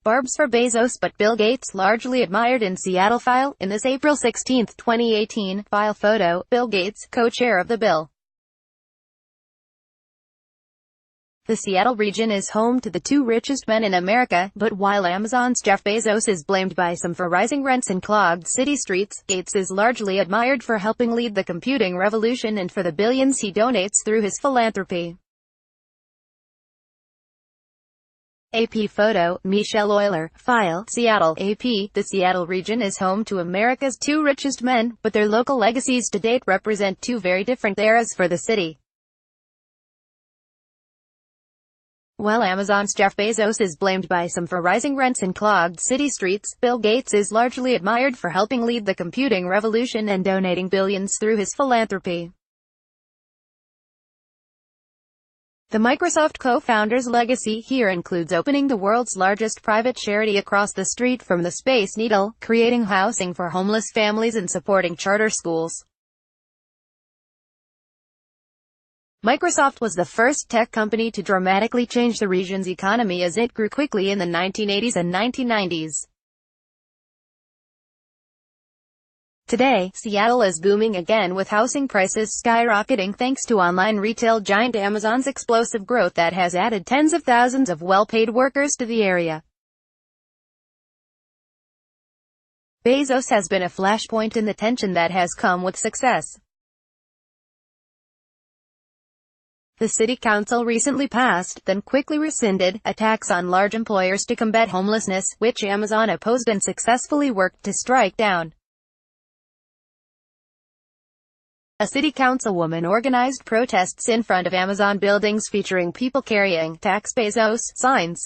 Barbs for Bezos but Bill Gates largely admired in Seattle file. In this April 16, 2018, file photo, Bill Gates, co-chair of the bill. The Seattle region is home to the two richest men in America, but while Amazon's Jeff Bezos is blamed by some for rising rents and clogged city streets, Gates is largely admired for helping lead the computing revolution and for the billions he donates through his philanthropy. AP photo, Michelle Euler, file, Seattle, AP. The Seattle region is home to America's two richest men, but their local legacies to date represent two very different eras for the city. While Amazon's Jeff Bezos is blamed by some for rising rents and clogged city streets, Bill Gates is largely admired for helping lead the computing revolution and donating billions through his philanthropy. The Microsoft co-founder's legacy here includes opening the world's largest private charity across the street from the Space Needle, creating housing for homeless families and supporting charter schools. Microsoft was the first tech company to dramatically change the region's economy as it grew quickly in the 1980s and 1990s. Today, Seattle is booming again with housing prices skyrocketing thanks to online retail giant Amazon's explosive growth that has added tens of thousands of well-paid workers to the area. Bezos has been a flashpoint in the tension that has come with success. The city council recently passed, then quickly rescinded, a tax on large employers to combat homelessness, which Amazon opposed and successfully worked to strike down. A city councilwoman organized protests in front of Amazon buildings featuring people carrying "Tax Bezos" signs.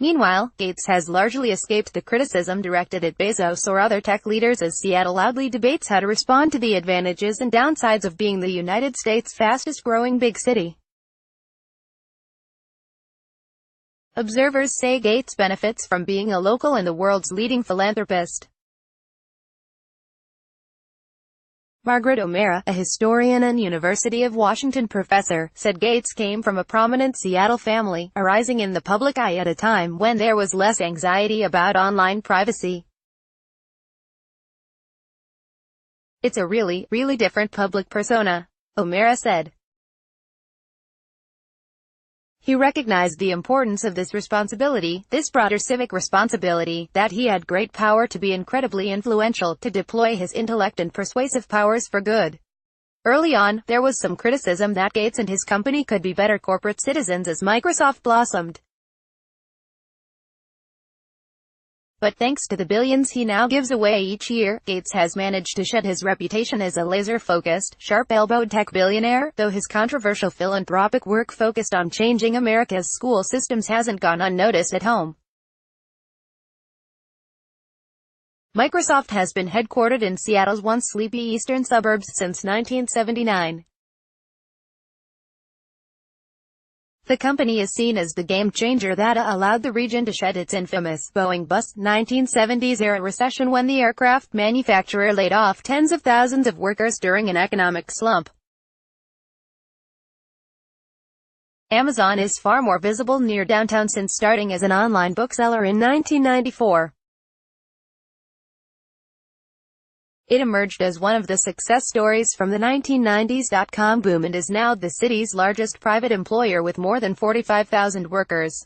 Meanwhile, Gates has largely escaped the criticism directed at Bezos or other tech leaders as Seattle loudly debates how to respond to the advantages and downsides of being the United States' fastest-growing big city. Observers say Gates benefits from being a local and the world's leading philanthropist. Margaret O'Mara, a historian and University of Washington professor, said Gates came from a prominent Seattle family, arising in the public eye at a time when there was less anxiety about online privacy. "It's a really different public persona," O'Mara said. He recognized the importance of this responsibility, this broader civic responsibility, that he had great power to be incredibly influential, to deploy his intellect and persuasive powers for good. Early on, there was some criticism that Gates and his company could be better corporate citizens as Microsoft blossomed. But thanks to the billions he now gives away each year, Gates has managed to shed his reputation as a laser-focused, sharp-elbowed tech billionaire, though his controversial philanthropic work focused on changing America's school systems hasn't gone unnoticed at home. Microsoft has been headquartered in Seattle's once sleepy eastern suburbs since 1979. The company is seen as the game-changer that allowed the region to shed its infamous Boeing bust 1970s-era recession when the aircraft manufacturer laid off tens of thousands of workers during an economic slump. Amazon is far more visible near downtown since starting as an online bookseller in 1994. It emerged as one of the success stories from the 1990s dot-com boom and is now the city's largest private employer with more than 45,000 workers.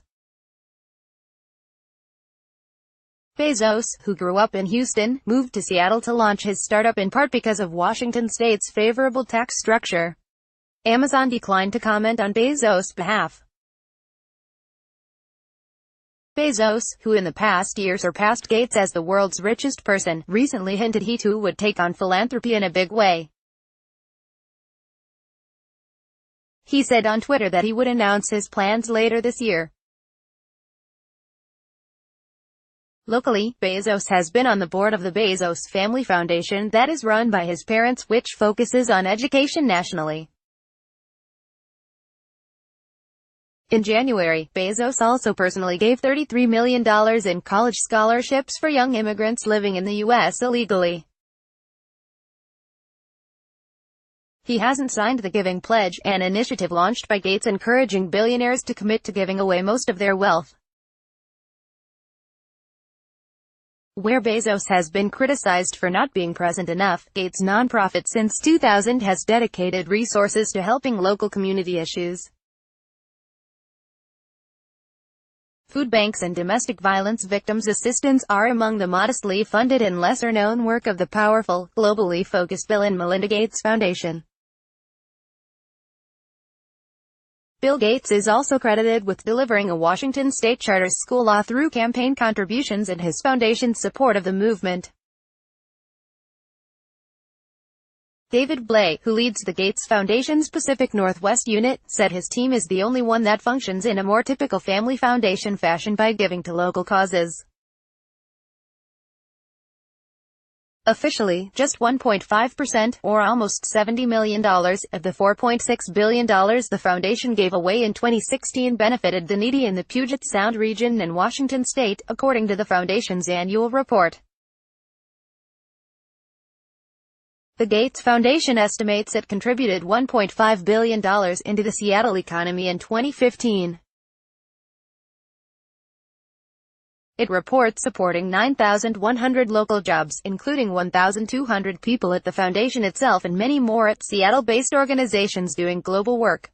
Bezos, who grew up in Houston, moved to Seattle to launch his startup in part because of Washington state's favorable tax structure. Amazon declined to comment on Bezos' behalf. Bezos, who in the past year surpassed Gates as the world's richest person, recently hinted he too would take on philanthropy in a big way. He said on Twitter that he would announce his plans later this year. Locally, Bezos has been on the board of the Bezos Family Foundation that is run by his parents, which focuses on education nationally. In January, Bezos also personally gave $33 million in college scholarships for young immigrants living in the U.S. illegally. He hasn't signed the Giving Pledge, an initiative launched by Gates encouraging billionaires to commit to giving away most of their wealth. Where Bezos has been criticized for not being present enough, Gates' nonprofit since 2000 has dedicated resources to helping local community issues. Food banks and domestic violence victims' assistance are among the modestly funded and lesser-known work of the powerful, globally focused Bill and Melinda Gates Foundation. Bill Gates is also credited with delivering a Washington state charter school law through campaign contributions and his foundation's support of the movement. David Blay, who leads the Gates Foundation's Pacific Northwest unit, said his team is the only one that functions in a more typical family foundation fashion by giving to local causes. Officially, just 1.5%, or almost $70 million, of the $4.6 billion the foundation gave away in 2016 benefited the needy in the Puget Sound region and Washington state, according to the foundation's annual report. The Gates Foundation estimates it contributed $1.5 billion into the Seattle economy in 2015. It reports supporting 9,100 local jobs, including 1,200 people at the foundation itself and many more at Seattle-based organizations doing global work.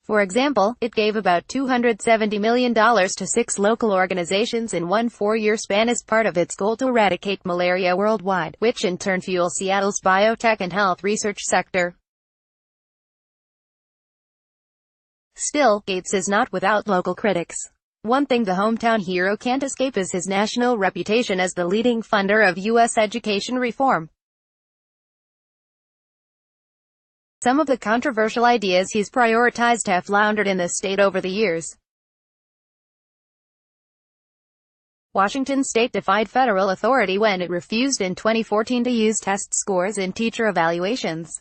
For example, it gave about $270 million to 6 local organizations in one 4-year span as part of its goal to eradicate malaria worldwide, which in turn fuels Seattle's biotech and health research sector. Still, Gates is not without local critics. One thing the hometown hero can't escape is his national reputation as the leading funder of U.S. education reform. Some of the controversial ideas he's prioritized have floundered in the state over the years. Washington state defied federal authority when it refused in 2014 to use test scores in teacher evaluations.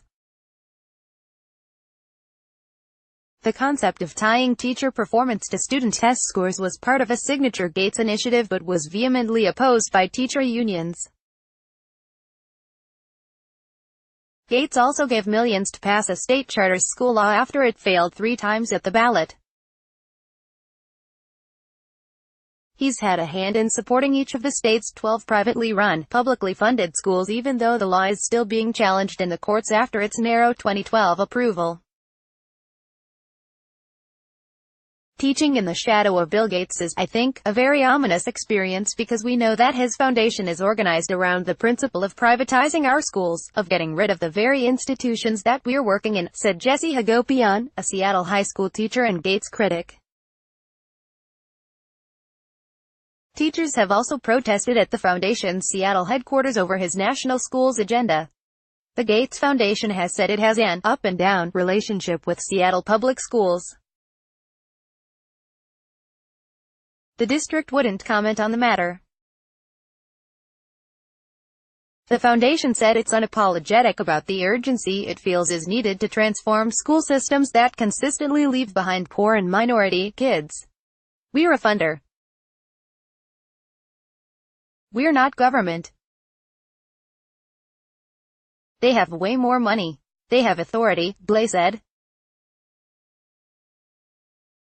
The concept of tying teacher performance to student test scores was part of a signature Gates initiative but was vehemently opposed by teacher unions. Gates also gave millions to pass a state charter school law after it failed 3 times at the ballot. He's had a hand in supporting each of the state's 12 privately run, publicly funded schools even though the law is still being challenged in the courts after its narrow 2012 approval. Teaching in the shadow of Bill Gates is, I think, a very ominous experience because we know that his foundation is organized around the principle of privatizing our schools, of getting rid of the very institutions that we're working in, said Jesse Hagopian, a Seattle high school teacher and Gates critic. Teachers have also protested at the foundation's Seattle headquarters over his national schools agenda. The Gates Foundation has said it has an up-and-down relationship with Seattle public schools. The district wouldn't comment on the matter. The foundation said it's unapologetic about the urgency it feels is needed to transform school systems that consistently leave behind poor and minority kids. We're a funder. We're not government. They have way more money. They have authority, Blay said.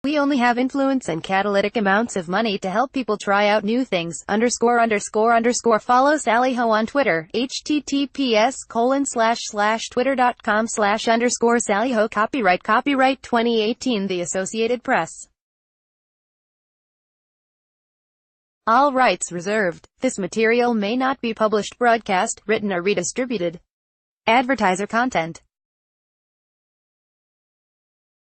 We only have influence and catalytic amounts of money to help people try out new things, ____. Follow Sally Ho on Twitter, https://twitter.com/_Sally Ho. Copyright 2018 The Associated Press. All rights reserved. This material may not be published, broadcast, written or redistributed. Advertiser content.